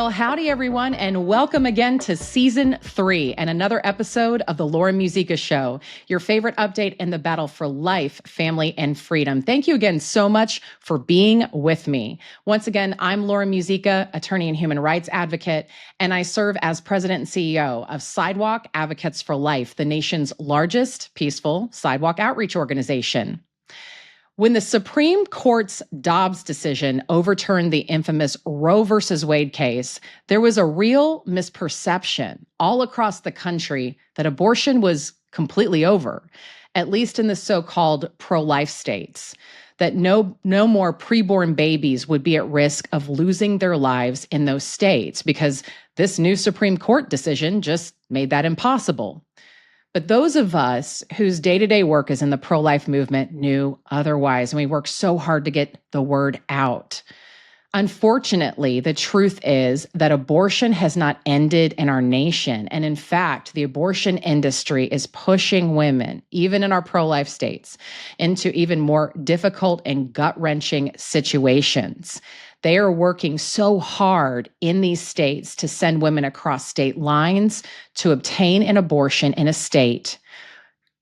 Well, howdy, everyone, and welcome again to Season 3 and another episode of the Laura Muzyka Show, your favorite update in the battle for life, family, and freedom. Thank you again so much for being with me. Once again, I'm Laura Muzyka, attorney and human rights advocate, and I serve as president and CEO of Sidewalk Advocates for Life, the nation's largest peaceful sidewalk outreach organization. When the Supreme Court's Dobbs decision overturned the infamous Roe versus Wade case, there was a real misperception all across the country that abortion was completely over, at least in the so-called pro-life states, that no more preborn babies would be at risk of losing their lives in those states because this new Supreme Court decision just made that impossible. But those of us whose day-to-day work is in the pro-life movement knew otherwise, and we worked so hard to get the word out. Unfortunately, the truth is that abortion has not ended in our nation. And in fact, the abortion industry is pushing women, even in our pro-life states, into even more difficult and gut-wrenching situations. They are working so hard in these states to send women across state lines to obtain an abortion in a state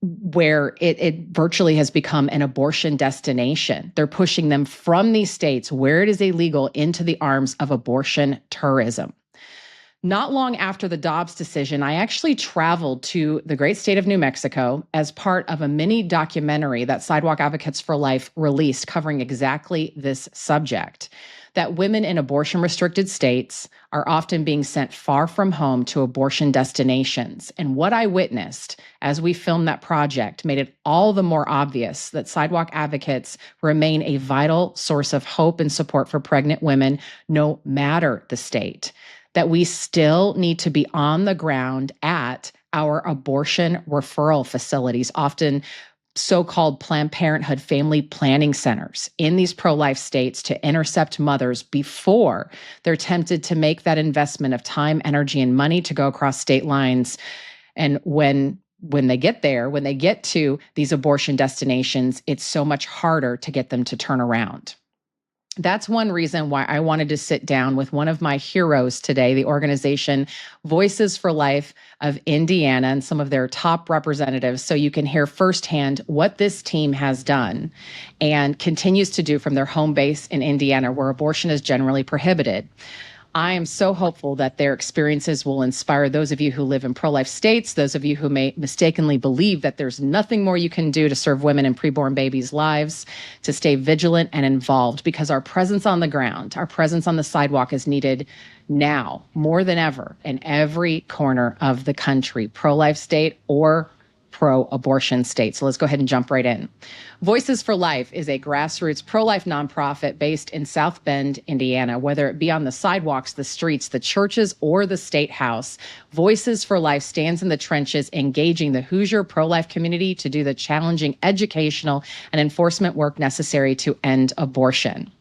where it virtually has become an abortion destination. They're pushing them from these states where it is illegal into the arms of abortion tourism. Not long after the Dobbs decision, I actually traveled to the great state of New Mexico as part of a mini documentary that Sidewalk Advocates for Life released covering exactly this subject, that women in abortion-restricted states are often being sent far from home to abortion destinations. And what I witnessed as we filmed that project made it all the more obvious that Sidewalk Advocates remain a vital source of hope and support for pregnant women, no matter the state, that we still need to be on the ground at our abortion-referral facilities, often so-called Planned Parenthood family planning centers in these pro-life states, to intercept mothers before they're tempted to make that investment of time, energy, and money to go across state lines. And when they get there, when they get to these abortion destinations, it's so much harder to get them to turn around. That's one reason why I wanted to sit down with one of my heroes today, the organization Voices for Life of Indiana, and some of their top representatives, so you can hear firsthand what this team has done and continues to do from their home base in Indiana, where abortion is generally prohibited. I am so hopeful that their experiences will inspire those of you who live in pro-life states, those of you who may mistakenly believe that there's nothing more you can do to serve women and preborn babies' lives, to stay vigilant and involved, because our presence on the ground, our presence on the sidewalk is needed now more than ever in every corner of the country, pro-life state or pro-abortion state. So let's go ahead and jump right in. Voices for Life is a grassroots pro-life nonprofit based in South Bend, Indiana. Whether it be on the sidewalks, the streets, the churches, or the state house, Voices for Life stands in the trenches, engaging the Hoosier pro-life community to do the challenging educational and enforcement work necessary to end abortion.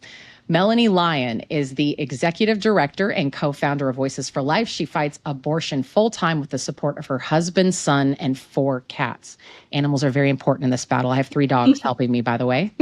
Melanie Lyon is the executive director and co-founder of Voices for Life. She fights abortion full-time with the support of her husband, son, and 4 cats. Animals are very important in this battle. I have 3 dogs helping me, by the way.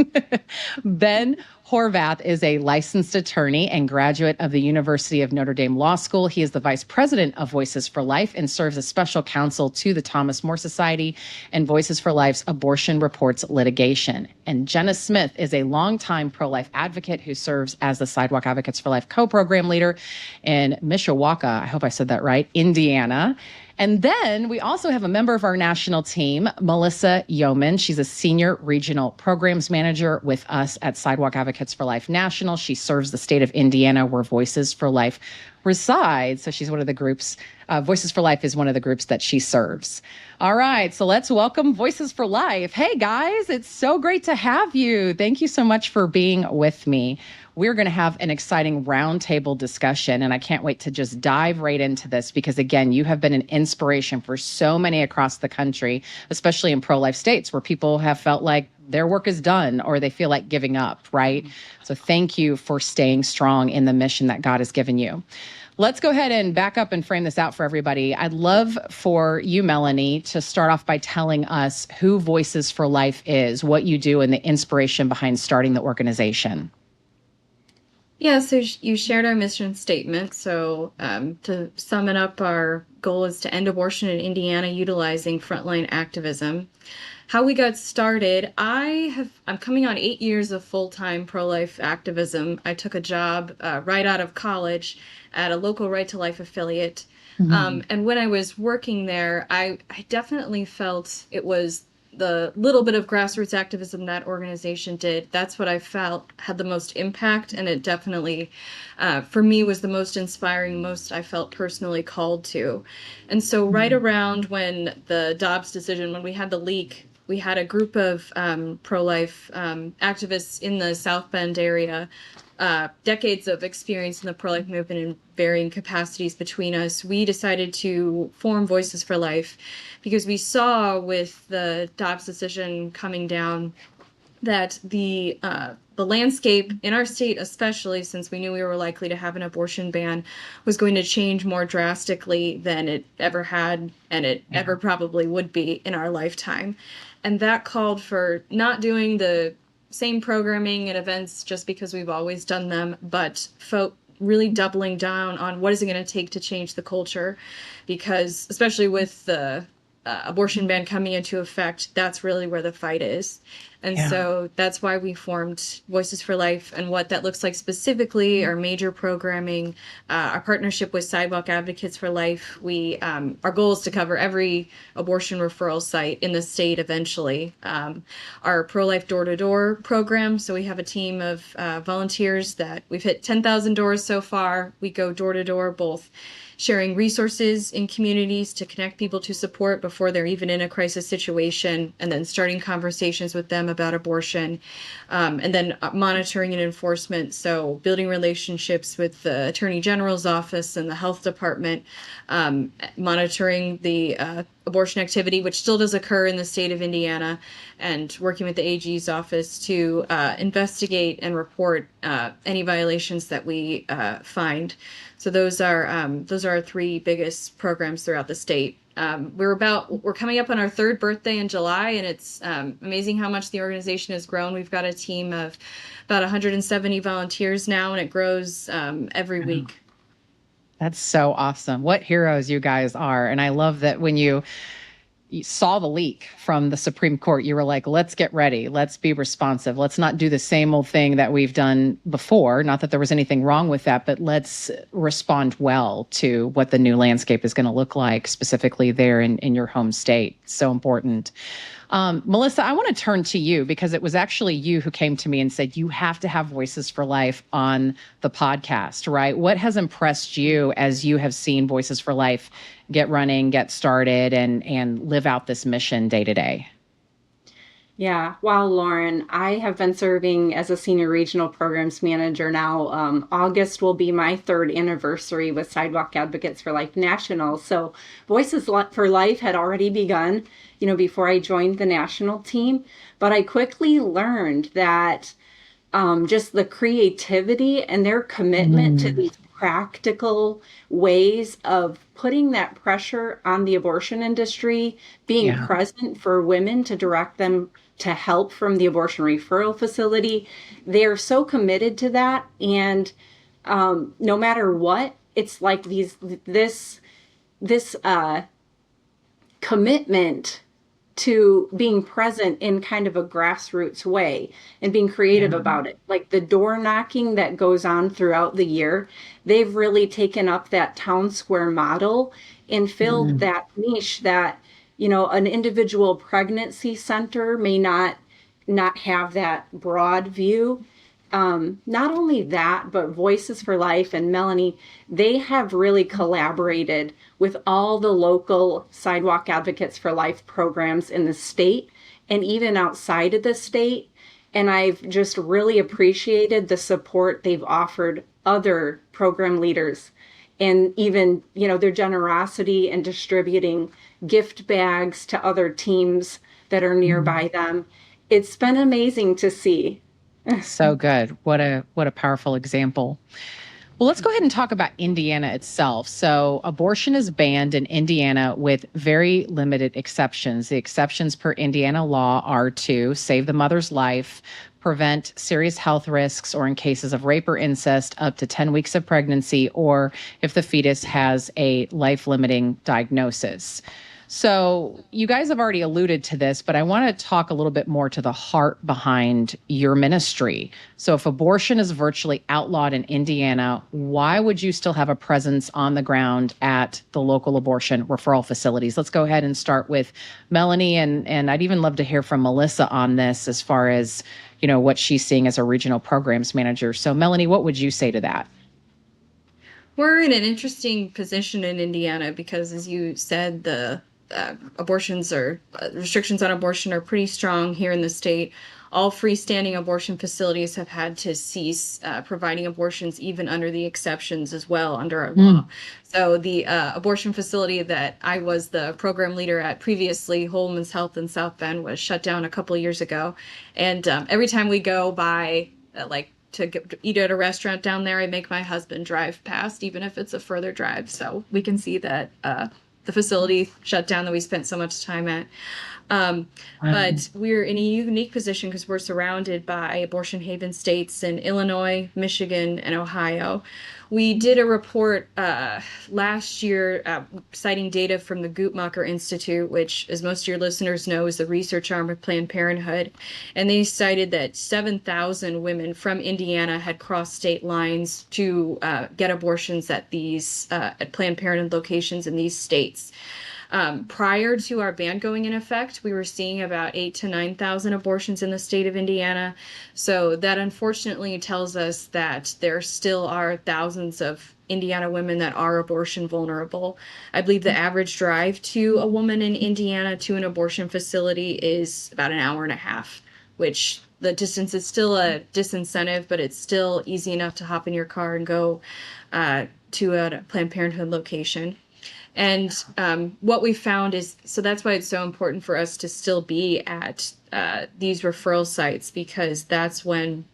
Ben Horvath is a licensed attorney and graduate of the University of Notre Dame Law School. He is the vice president of Voices for Life and serves as special counsel to the Thomas More Society and Voices for Life's Abortion Reports litigation. And Jenna Smith is a longtime pro-life advocate who serves as the Sidewalk Advocates for Life co-program leader in Mishawaka, I hope I said that right, Indiana. And then we also have a member of our national team, Melissa Yeoman. She's a senior regional programs manager with us at Sidewalk Advocates for Life National. She serves the state of Indiana, where Voices for Life resides. So she's one of the groups, Voices for Life is one of the groups that she serves. All right, so let's welcome Voices for Life. Hey guys, it's so great to have you. Thank you so much for being with me. We're going to have an exciting roundtable discussion, and I can't wait to just dive right into this because, again, you have been an inspiration for so many across the country, especially in pro-life states where people have felt like their work is done or they feel like giving up, right? So thank you for staying strong in the mission that God has given you. Let's go ahead and back up and frame this out for everybody. I'd love for you, Melanie, to start off by telling us who Voices for Life is, what you do, and the inspiration behind starting the organization. Yeah, so you shared our mission statement. So to sum it up, our goal is to end abortion in Indiana utilizing frontline activism. How we got started, I'm coming on 8 years of full-time pro-life activism. I took a job right out of college at a local Right to Life affiliate. And when I was working there, I definitely felt it was the little bit of grassroots activism that organization did. That's what I felt had the most impact, and it definitely, for me, was the most inspiring, most I felt personally called to. And so, right around when the Dobbs decision, when we had the leak, we had a group of pro-life activists in the South Bend area, decades of experience in the pro-life movement in varying capacities between us. We decided to form Voices for Life because we saw with the Dobbs decision coming down that the landscape in our state, especially since we knew we were likely to have an abortion ban, was going to change more drastically than it ever had and it ever probably would be in our lifetime. And that called for not doing the same programming and events just because we've always done them, but really doubling down on what is it going to take to change the culture, because especially with the abortion ban coming into effect, that's really where the fight is. And so that's why we formed Voices for Life, and what that looks like specifically, our major programming, our partnership with Sidewalk Advocates for Life. Our goal is to cover every abortion referral site in the state eventually. Our pro-life door-to-door program, so we have a team of volunteers that we've hit 10,000 doors so far. We go door-to-door, both sharing resources in communities to connect people to support before they're even in a crisis situation, and then starting conversations with them about abortion, and then monitoring and enforcement. So building relationships with the Attorney General's office and the health department, monitoring the abortion activity, which still does occur in the state of Indiana, and working with the AG's office to investigate and report any violations that we find. So those are our three biggest programs throughout the state. We're coming up on our third birthday in July, and it's amazing how much the organization has grown. We've got a team of about 170 volunteers now, and it grows every week. That's so awesome. What heroes you guys are. And I love that when you saw the leak from the Supreme Court, you were like, let's get ready. Let's be responsive. Let's not do the same old thing that we've done before. Not that there was anything wrong with that, but let's respond well to what the new landscape is going to look like, specifically there in your home state. So important. Melissa, I want to turn to you, because it was actually you who came to me and said, you have to have Voices for Life on the podcast, right? What has impressed you as you have seen Voices for Life get running, get started, and live out this mission day to day? Yeah, wow, Lauren, I have been serving as a senior regional programs manager now. August will be my third anniversary with Sidewalk Advocates for Life National. So Voices for Life had already begun, before I joined the national team. But I quickly learned that just the creativity and their commitment to these practical ways of putting that pressure on the abortion industry, being present for women to direct them to help from the abortion referral facility. They're so committed to that. And no matter what, it's like this commitment to being present in kind of a grassroots way and being creative about it. Like the door knocking that goes on throughout the year, they've really taken up that town square model and filled that niche that, an individual pregnancy center may not have that broad view. Not only that, but Voices for Life and Melanie, they have really collaborated with all the local Sidewalk Advocates for Life programs in the state and even outside of the state. And I've just really appreciated the support they've offered other program leaders, and even, their generosity in distributing gift bags to other teams that are nearby them. It's been amazing to see. So good. What a powerful example. Well, let's go ahead and talk about Indiana itself. So abortion is banned in Indiana with very limited exceptions. The exceptions per Indiana law are to save the mother's life, prevent serious health risks, or in cases of rape or incest, up to 10 weeks of pregnancy, or if the fetus has a life-limiting diagnosis. So you guys have already alluded to this, but I want to talk a little bit more to the heart behind your ministry. So if abortion is virtually outlawed in Indiana, why would you still have a presence on the ground at the local abortion referral facilities? Let's go ahead and start with Melanie, and I'd even love to hear from Melissa on this as far as, what she's seeing as a regional programs manager. So Melanie, what would you say to that? We're in an interesting position in Indiana because, as you said, the restrictions on abortion are pretty strong here in the state. All freestanding abortion facilities have had to cease providing abortions, even under the exceptions as well under our law. So the abortion facility that I was the program leader at previously, Holman's Health in South Bend, was shut down a couple of years ago. And every time we go by, to eat at a restaurant down there, I make my husband drive past, even if it's a further drive, so we can see that the facility shut down that we spent so much time at. But we're in a unique position because we're surrounded by abortion haven states in Illinois, Michigan, and Ohio. We did a report last year citing data from the Guttmacher Institute, which, as most of your listeners know, is the research arm of Planned Parenthood. And they cited that 7,000 women from Indiana had crossed state lines to get abortions at at Planned Parenthood locations in these states. Prior to our ban going in effect, we were seeing about 8,000 to 9,000 abortions in the state of Indiana. So that unfortunately tells us that there still are thousands of Indiana women that are abortion vulnerable. I believe the average drive to a woman in Indiana to an abortion facility is about an hour and a half, which the distance is still a disincentive, but it's still easy enough to hop in your car and go to a Planned Parenthood location. And what we found is, so that's why it's so important for us to still be at these referral sites, because that's when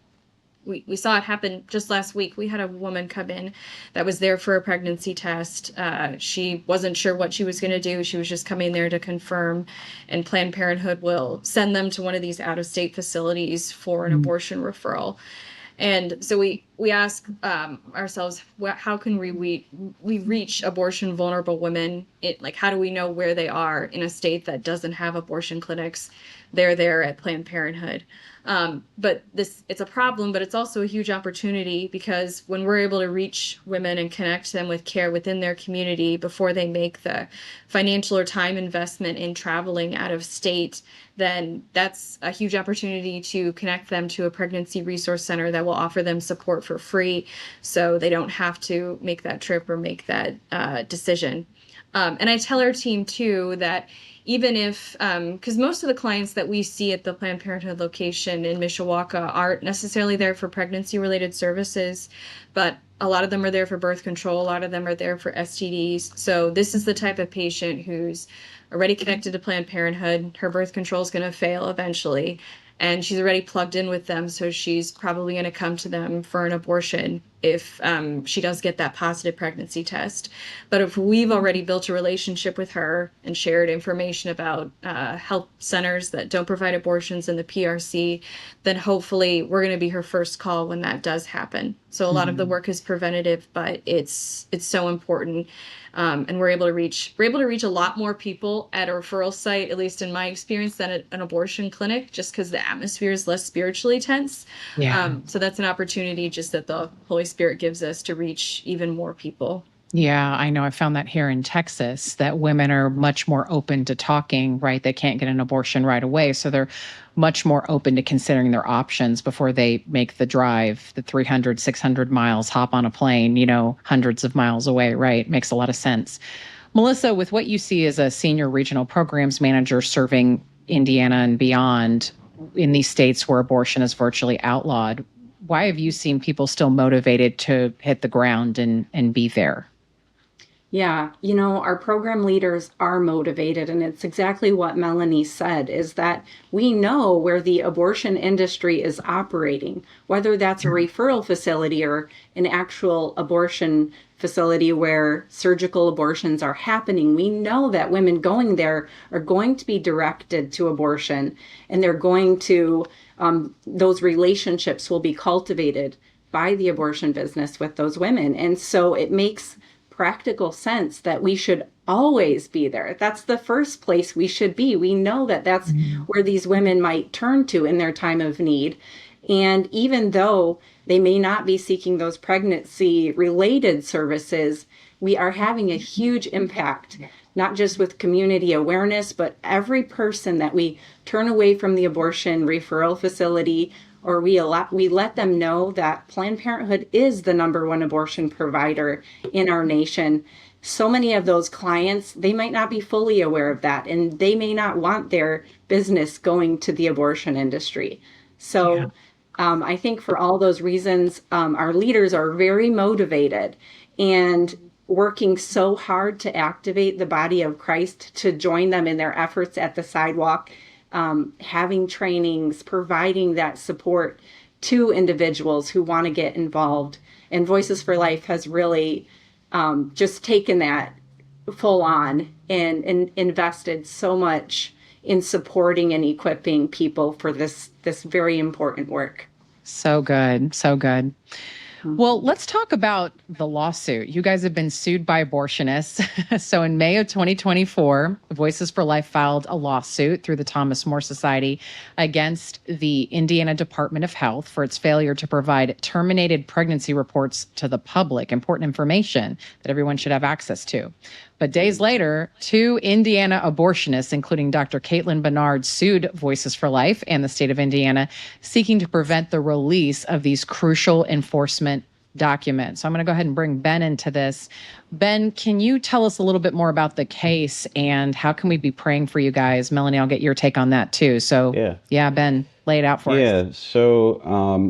we saw it happen just last week. We had a woman come in that was there for a pregnancy test. She wasn't sure what she was going to do. She was just coming there to confirm, and Planned Parenthood will send them to one of these out-of-state facilities for an abortion referral. And so we ask ourselves, how can we reach abortion vulnerable women? How do we know where they are in a state that doesn't have abortion clinics? They're there at Planned Parenthood. But it's a problem, but it's also a huge opportunity, because when we're able to reach women and connect them with care within their community before they make the financial or time investment in traveling out of state, then that's a huge opportunity to connect them to a pregnancy resource center that will offer them support for free, so they don't have to make that trip or make that decision. And I tell our team too that even if, because most of the clients that we see at the Planned Parenthood location in Mishawaka aren't necessarily there for pregnancy-related services, but a lot of them are there for birth control. A lot of them are there for STDs. So this is the type of patient who's already connected to Planned Parenthood. Her birth control is going to fail eventually, and she's already plugged in with them, so she's probably going to come to them for an abortion if she does get that positive pregnancy test. But if we've already built a relationship with her and shared information about health centers that don't provide abortions in the PRC, then hopefully we're going to be her first call when that does happen. So a lot of the work is preventative, but it's so important. And we're able to reach a lot more people at a referral site, at least in my experience, than at an abortion clinic, just because the atmosphere is less spiritually tense. Yeah. So that's an opportunity just that the Holy Spirit gives us to reach even more people. Yeah, I know. I found that here in Texas, that women are much more open to talking, right? They can't get an abortion right away. So they're much more open to considering their options before they make the drive, the 300, 600 miles, hop on a plane, hundreds of miles away, right? Makes a lot of sense. Melissa, with what you see as a senior regional programs manager serving Indiana and beyond in these states where abortion is virtually outlawed, why have you seen people still motivated to hit the ground and be there? Yeah, our program leaders are motivated, and it's exactly what Melanie said, is that we know where the abortion industry is operating, whether that's a referral facility or an actual abortion facility where surgical abortions are happening. We know that women going there are going to be directed to abortion, and they're going to those relationships will be cultivated by the abortion business with those women. And so it makes practical sense that we should always be there. That's the first place we should be. We know that that's where these women might turn to in their time of need. And even though they may not be seeking those pregnancy related services, we are having a huge impact, not just with community awareness, but every person that we turn away from the abortion referral facility, or we let them know that Planned Parenthood is the #1 abortion provider in our nation. So many of those clients, they might not be fully aware of that, and they may not want their business going to the abortion industry. So I think for all those reasons, our leaders are very motivated and working so hard to activate the body of Christ to join them in their efforts at the Sidewalk, having trainings, providing that support to individuals who want to get involved. And Voices for Life has really just taken that full on and invested so much in supporting and equipping people for this very important work. So good. So good. Well, let's talk about the lawsuit. You guys have been sued by abortionists. So in May of 2024, Voices for Life filed a lawsuit through the Thomas More Society against the Indiana Department of Health for its failure to provide terminated pregnancy reports to the public, important information that everyone should have access to. But days later, 2 Indiana abortionists, including Dr. Caitlin Bernard, sued Voices for Life and the state of Indiana, seeking to prevent the release of these crucial enforcement documents. So I'm going to go ahead and bring Ben into this. Ben, can you tell us a little bit more about the case and how can we be praying for you guys? Melanie, I'll get your take on that too. So yeah, Ben, lay it out for us. Yeah, so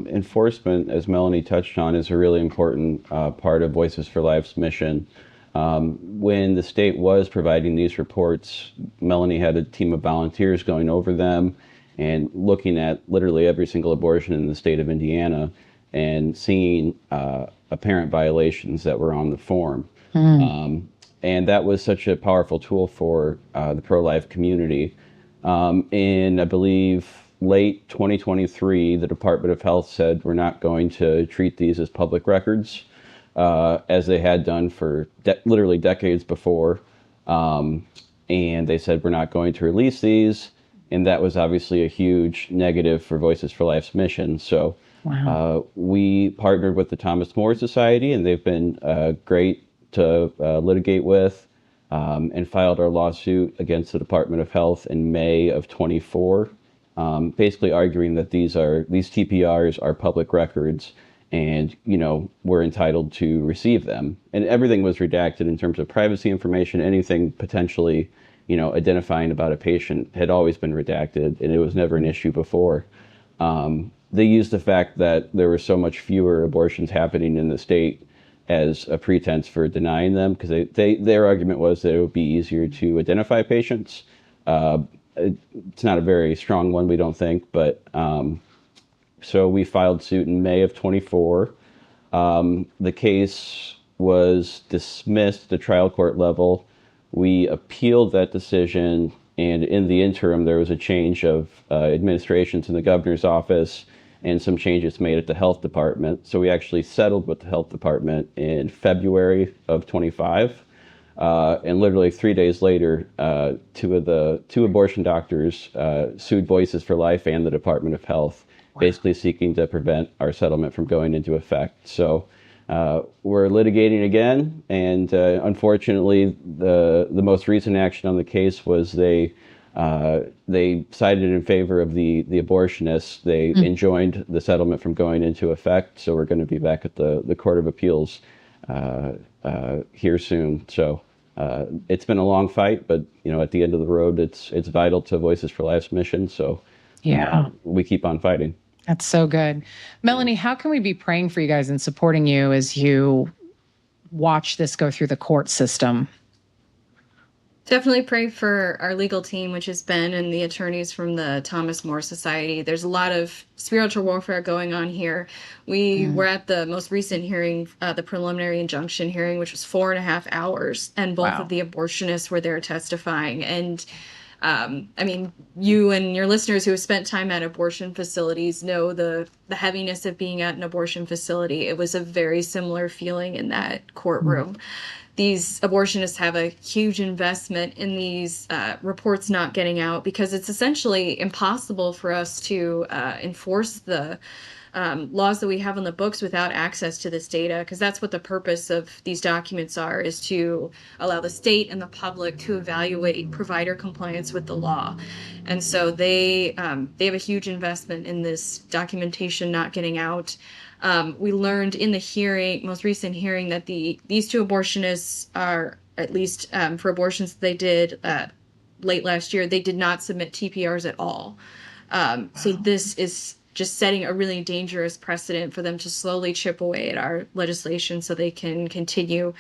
enforcement, as Melanie touched on, is a really important part of Voices for Life's mission. When the state was providing these reports, Melanie had a team of volunteers going over them and looking at literally every single abortion in the state of Indiana and seeing apparent violations that were on the form. And that was such a powerful tool for the pro-life community. In, I believe, late 2023, the Department of Health said we're not going to treat these as public records, as they had done for literally decades before. And they said we're not going to release these. And that was obviously a huge negative for Voices for Life's mission. So we partnered with the Thomas More Society, and they've been great to litigate with, and filed our lawsuit against the Department of Health in May of 24, basically arguing that these TPRs are public records, and we're entitled to receive them. And everything was redacted in terms of privacy information. Anything potentially identifying about a patient had always been redacted, and it was never an issue before. They used the fact that there were so much fewer abortions happening in the state as a pretense for denying them, because their argument was that it would be easier to identify patients. It's not a very strong one, we don't think, but so we filed suit in May of 24. The case was dismissed at the trial court level. We appealed that decision, and in the interim, there was a change of administrations in the governor's office and some changes made at the health department. So we actually settled with the health department in February of 25. And literally 3 days later, two abortion doctors sued Voices for Life and the Department of Health, basically seeking to prevent our settlement from going into effect. So we're litigating again, and unfortunately, the most recent action on the case was they sided in favor of the abortionists. They enjoined the settlement from going into effect. So we're going to be back at the Court of Appeals here soon. So it's been a long fight, but at the end of the road, it's vital to Voices for Life's mission. So we keep on fighting. That's so good. Melanie, how can we be praying for you guys and supporting you as you watch this go through the court system? Definitely pray for our legal team, which is Ben and the attorneys from the Thomas More Society. There's a lot of spiritual warfare going on here. We were at the most recent hearing, the preliminary injunction hearing, which was 4.5 hours, and both of the abortionists were there testifying. And I mean, you and your listeners who have spent time at abortion facilities know the heaviness of being at an abortion facility. It was a very similar feeling in that courtroom. These abortionists have a huge investment in these reports not getting out because it's essentially impossible for us to enforce the laws that we have on the books without access to this data, because that's what the purpose of these documents are, is to allow the state and the public to evaluate provider compliance with the law. And so they have a huge investment in this documentation not getting out. We learned in the most recent hearing, that these two abortionists are, at least for abortions they did late last year, they did not submit TPRs at all. So this is just setting a really dangerous precedent for them to slowly chip away at our legislation so they can continue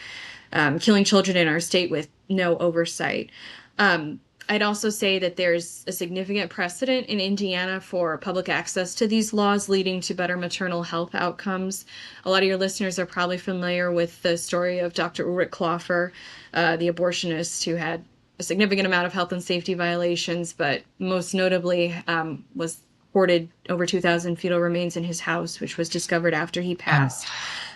killing children in our state with no oversight. I'd also say that there's a significant precedent in Indiana for public access to these laws, leading to better maternal health outcomes. A lot of your listeners are probably familiar with the story of Dr. Ulrich Kloffer, the abortionist who had a significant amount of health and safety violations, but most notably was reported over 2,000 fetal remains in his house, which was discovered after he passed.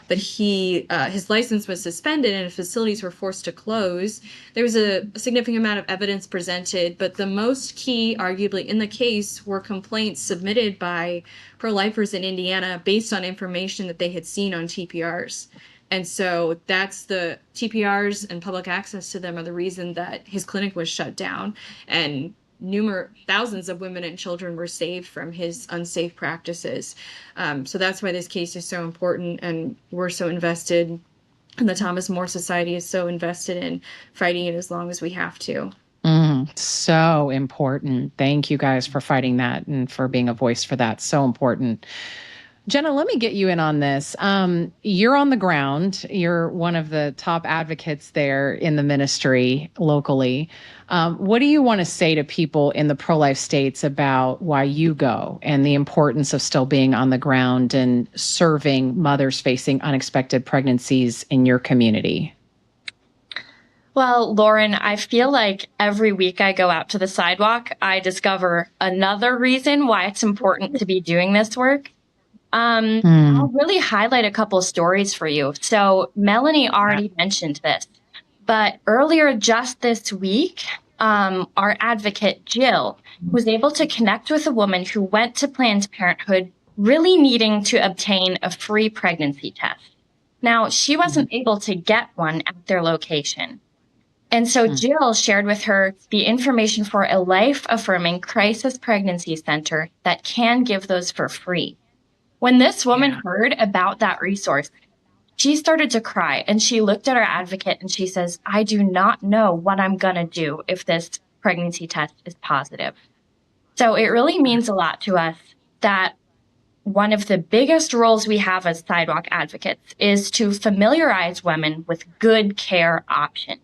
But his license was suspended and facilities were forced to close. There was a significant amount of evidence presented, but the most key, arguably, in the case were complaints submitted by pro-lifers in Indiana based on information that they had seen on TPRs. And so that's the TPRs and public access to them are the reason that his clinic was shut down, and thousands of women and children were saved from his unsafe practices. So that's why this case is so important, and we're so invested, and the Thomas More Society is so invested in fighting it as long as we have to. So important. Thank you guys for fighting that and for being a voice for that. So important. Jenna, let me get you in on this. You're on the ground. You're one of the top advocates there in the ministry locally. What do you want to say to people in the pro-life states about why you go and the importance of still being on the ground and serving mothers facing unexpected pregnancies in your community? Well, Lauren, I feel like every week I go out to the sidewalk, I discover another reason why it's important to be doing this work. I'll really highlight a couple of stories for you. So Melanie already mentioned this, but earlier just this week, our advocate Jill was able to connect with a woman who went to Planned Parenthood really needing to obtain a free pregnancy test. Now, she wasn't able to get one at their location. And so Jill shared with her the information for a life-affirming crisis pregnancy center that can give those for free. When this woman heard about that resource, she started to cry, and she looked at our advocate and she says, I do not know what I'm going to do if this pregnancy test is positive. So it really means a lot to us that one of the biggest roles we have as sidewalk advocates is to familiarize women with good care options.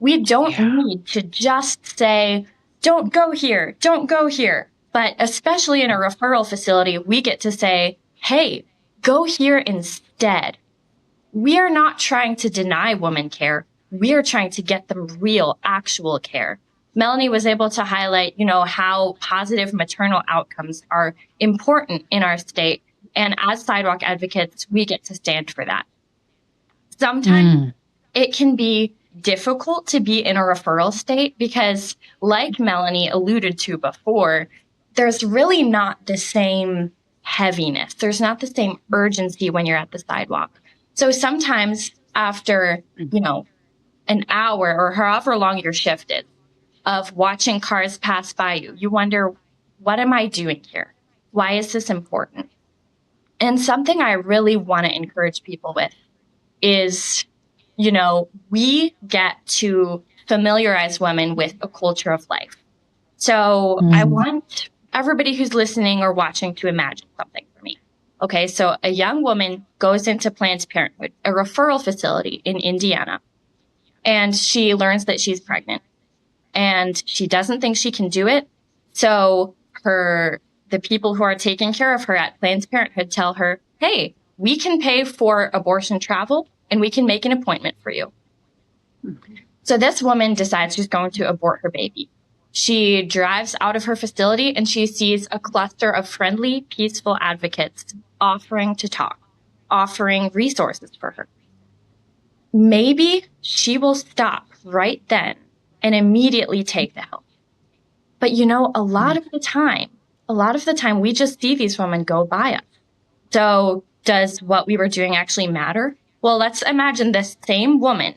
We don't need to just say, don't go here, don't go here. But especially in a referral facility, we get to say, hey, go here instead. We are not trying to deny women care. We are trying to get them real, actual care. Melanie was able to highlight, how positive maternal outcomes are important in our state. And as sidewalk advocates, we get to stand for that. Sometimes it can be difficult to be in a referral state because, like Melanie alluded to before, there's really not the same heaviness. There's not the same urgency when you're at the sidewalk. So sometimes after, an hour or however long your shift is of watching cars pass by you, you wonder, what am I doing here? Why is this important? And something I really want to encourage people with is, we get to familiarize women with a culture of life. So I want everybody who's listening or watching to imagine something for me. Okay, so a young woman goes into Planned Parenthood, a referral facility in Indiana, and she learns that she's pregnant. And she doesn't think she can do it. So the people who are taking care of her at Planned Parenthood tell her, hey, we can pay for abortion travel and we can make an appointment for you. So this woman decides she's going to abort her baby. She drives out of her facility and she sees a cluster of friendly, peaceful advocates offering to talk, offering resources for her. Maybe she will stop right then and immediately take the help. But a lot of the time we just see these women go by us. So does what we were doing actually matter? Well, let's imagine this same woman.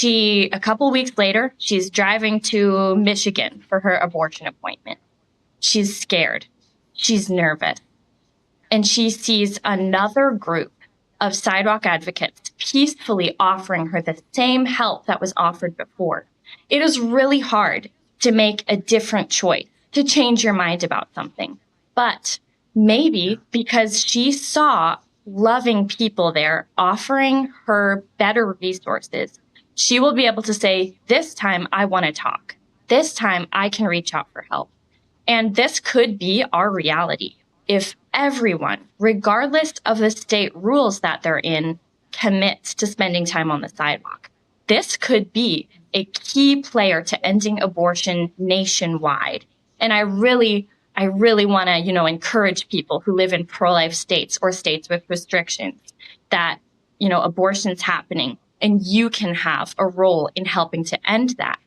A couple weeks later, she's driving to Michigan for her abortion appointment. She's scared. She's nervous. And she sees another group of sidewalk advocates peacefully offering her the same help that was offered before. It is really hard to make a different choice, to change your mind about something. But maybe because she saw loving people there offering her better resources, she will be able to say, this time I want to talk. This time I can reach out for help. And this could be our reality if everyone, regardless of the state rules that they're in, commits to spending time on the sidewalk. This could be a key player to ending abortion nationwide. And I really want to, encourage people who live in pro-life states or states with restrictions that, abortion's happening and you can have a role in helping to end that.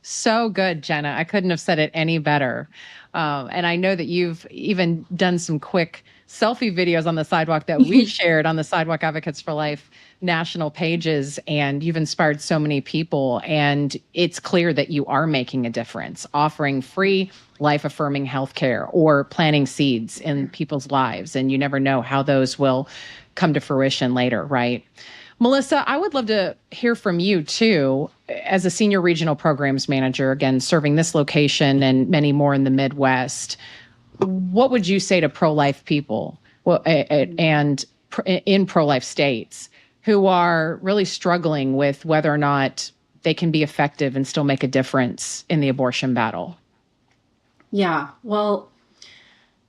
So good, Jenna. I couldn't have said it any better. And I know that you've even done some quick selfie videos on the sidewalk that we shared on the Sidewalk Advocates for Life national pages, and you've inspired so many people. And it's clear that you are making a difference, offering free life-affirming healthcare or planting seeds in people's lives. And you never know how those will come to fruition later, right? Melissa, I would love to hear from you too, as a senior regional programs manager, again, serving this location and many more in the Midwest. What would you say to pro-life people and in pro-life states who are really struggling with whether or not they can be effective and still make a difference in the abortion battle? Yeah, well,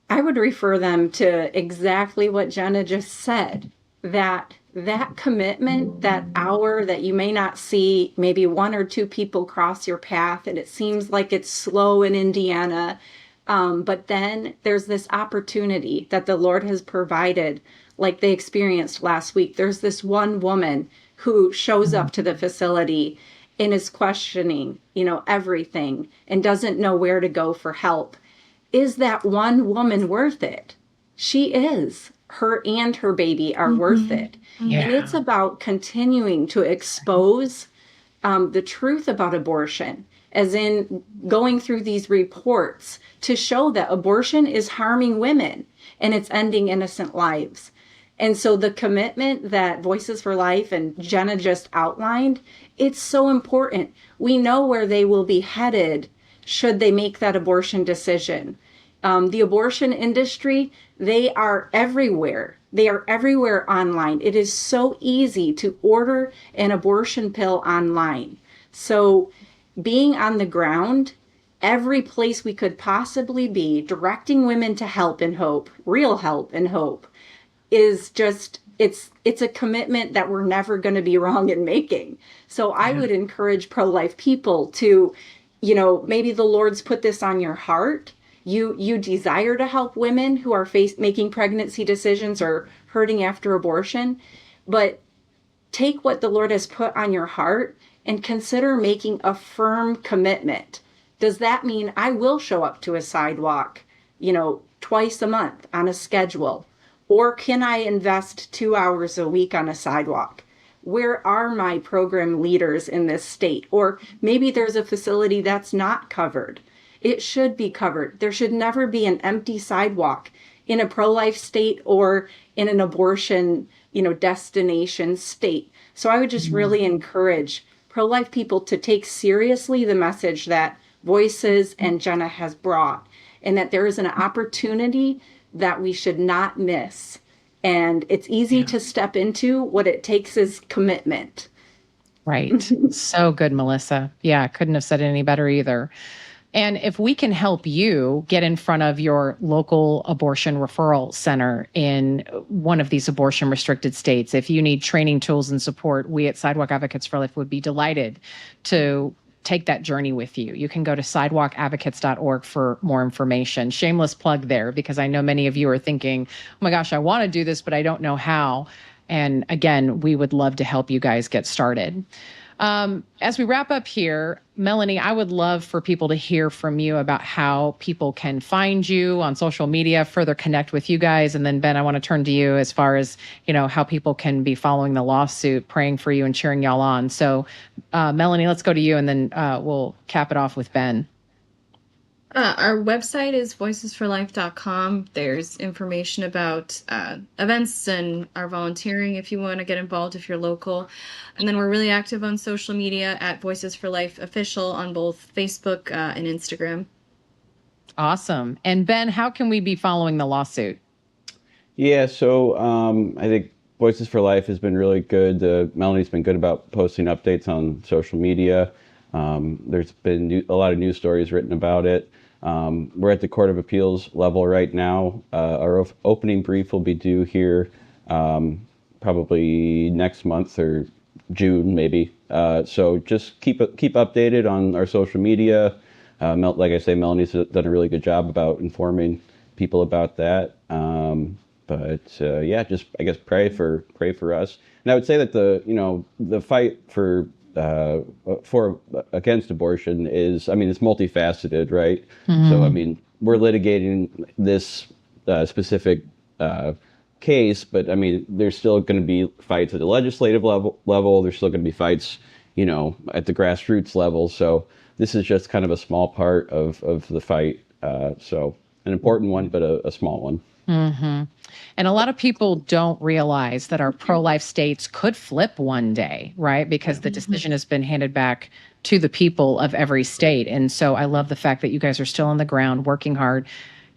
I would refer them to exactly what Jenna just said, that commitment, that hour that you may not see maybe one or two people cross your path, and it seems like it's slow in Indiana, but then there's this opportunity that the Lord has provided, like they experienced last week. There's this one woman who shows up to the facility and is questioning, everything and doesn't know where to go for help. Is that one woman worth it? She is. Her and her baby are worth it. Yeah. And it's about continuing to expose the truth about abortion, as in going through these reports to show that abortion is harming women and it's ending innocent lives. And so the commitment that Voices for Life and Jenna just outlined, it's so important. We know where they will be headed should they make that abortion decision. The abortion industry, they are everywhere. They are everywhere online. It is so easy to order an abortion pill online. So being on the ground, every place we could possibly be, directing women to help and hope, real help and hope, is just, it's a commitment that we're never going to be wrong in making. So I would encourage pro-life people to, maybe the Lord's put this on your heart. You desire to help women who are making pregnancy decisions or hurting after abortion, but take what the Lord has put on your heart and consider making a firm commitment. Does that mean I will show up to a sidewalk, twice a month on a schedule? Or can I invest 2 hours a week on a sidewalk? Where are my program leaders in this state? Or maybe there's a facility that's not covered. It should be covered. There should never be an empty sidewalk in a pro-life state or in an abortion, destination state. So I would just really encourage pro-life people to take seriously the message that Voices and Jenna has brought, and that there is an opportunity that we should not miss. And it's easy to step into. What it takes is commitment. Right. So good, Melissa. Yeah, I couldn't have said it any better either. And if we can help you get in front of your local abortion referral center in one of these abortion restricted states, if you need training tools and support, we at Sidewalk Advocates for Life would be delighted to take that journey with you. You can go to sidewalkadvocates.org for more information. Shameless plug there, because I know many of you are thinking, oh my gosh, I want to do this, but I don't know how. And again, we would love to help you guys get started. As we wrap up here, Melanie, I would love for people to hear from you about how people can find you on social media, further connect with you guys. And then Ben, I want to turn to you as far as, how people can be following the lawsuit, praying for you and cheering y'all on. So Melanie, let's go to you and then we'll cap it off with Ben. Our website is voicesforlife.com. There's information about events and our volunteering if you want to get involved if you're local. And then we're really active on social media at Voices for Life Official on both Facebook and Instagram. Awesome. And Ben, how can we be following the lawsuit? Yeah, so I think Voices for Life has been really good. Melanie's been good about posting updates on social media. There's been a lot of news stories written about it. We're at the Court of Appeals level right now. Our opening brief will be due here probably next month or June maybe. So just keep updated on our social media. Like I say, Melanie's done a really good job about informing people about that. Just I guess pray for us. And I would say that the fight for against abortion is, it's multifaceted, right? Mm-hmm. So, we're litigating this specific case, but there's still going to be fights at the legislative level. There's still going to be fights, at the grassroots level. So this is just kind of a small part of the fight. So an important one, but a small one. Mm-hmm. And a lot of people don't realize that our pro-life states could flip one day, right? Because the decision has been handed back to the people of every state. And so I love the fact that you guys are still on the ground working hard.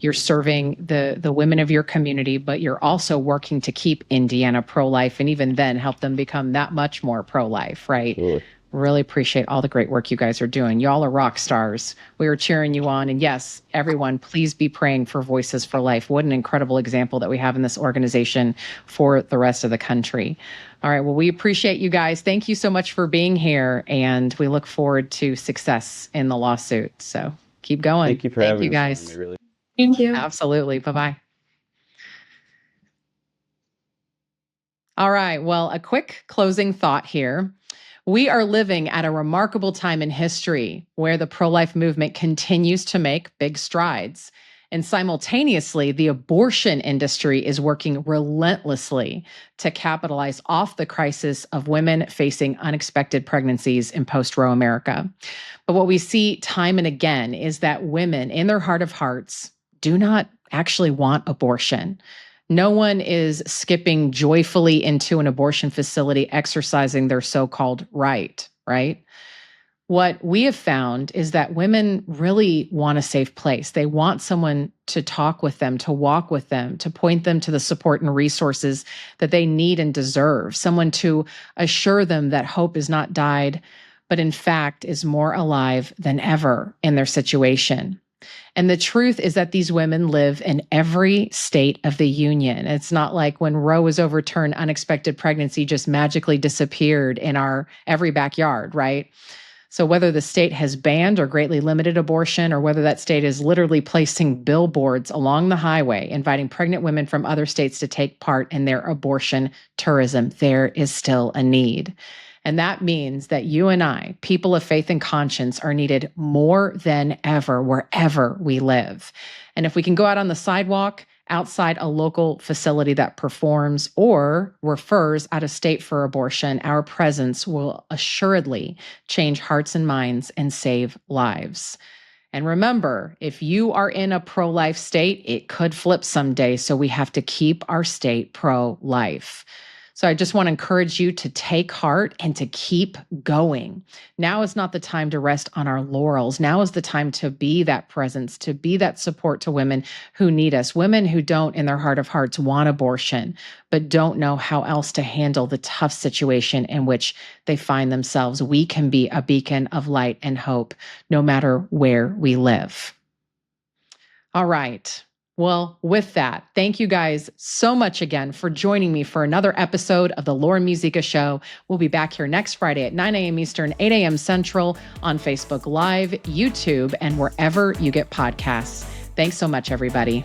You're serving the women of your community, but you're also working to keep Indiana pro-life and even then help them become that much more pro-life, right? Sure. Really appreciate all the great work you guys are doing. Y'all are rock stars. We are cheering you on. And yes, everyone, please be praying for Voices for Life. What an incredible example that we have in this organization for the rest of the country. All right. Well, we appreciate you guys. Thank you so much for being here. And we look forward to success in the lawsuit. So keep going. Thank you for having us. Thank you guys. Really. Thank you. Absolutely. Bye-bye. All right. Well, a quick closing thought here. We are living at a remarkable time in history where the pro-life movement continues to make big strides. And simultaneously, the abortion industry is working relentlessly to capitalize off the crisis of women facing unexpected pregnancies in post-Roe America. But what we see time and again is that women, in their heart of hearts, do not actually want abortion. No one is skipping joyfully into an abortion facility exercising their so-called right? What we have found is that women really want a safe place. They want someone to talk with them, to walk with them, to point them to the support and resources that they need and deserve, someone to assure them that hope is not died, but in fact is more alive than ever in their situation. And the truth is that these women live in every state of the union. It's not like when Roe was overturned, unexpected pregnancy just magically disappeared in our every backyard, right? So whether the state has banned or greatly limited abortion, or whether that state is literally placing billboards along the highway, inviting pregnant women from other states to take part in their abortion tourism, there is still a need. And that means that you and I, people of faith and conscience, are needed more than ever wherever we live. And if we can go out on the sidewalk, outside a local facility that performs or refers out of state for abortion, our presence will assuredly change hearts and minds and save lives. And remember, if you are in a pro-life state, it could flip someday. So we have to keep our state pro-life. So I just want to encourage you to take heart and to keep going. Now is not the time to rest on our laurels. Now is the time to be that presence, to be that support to women who need us, women who don't in their heart of hearts want abortion, but don't know how else to handle the tough situation in which they find themselves. We can be a beacon of light and hope no matter where we live. All right. Well, with that, thank you guys so much again for joining me for another episode of the Laura Muzyka Show. We'll be back here next Friday at 9 a.m. Eastern, 8 a.m. Central on Facebook Live, YouTube, and wherever you get podcasts. Thanks so much, everybody.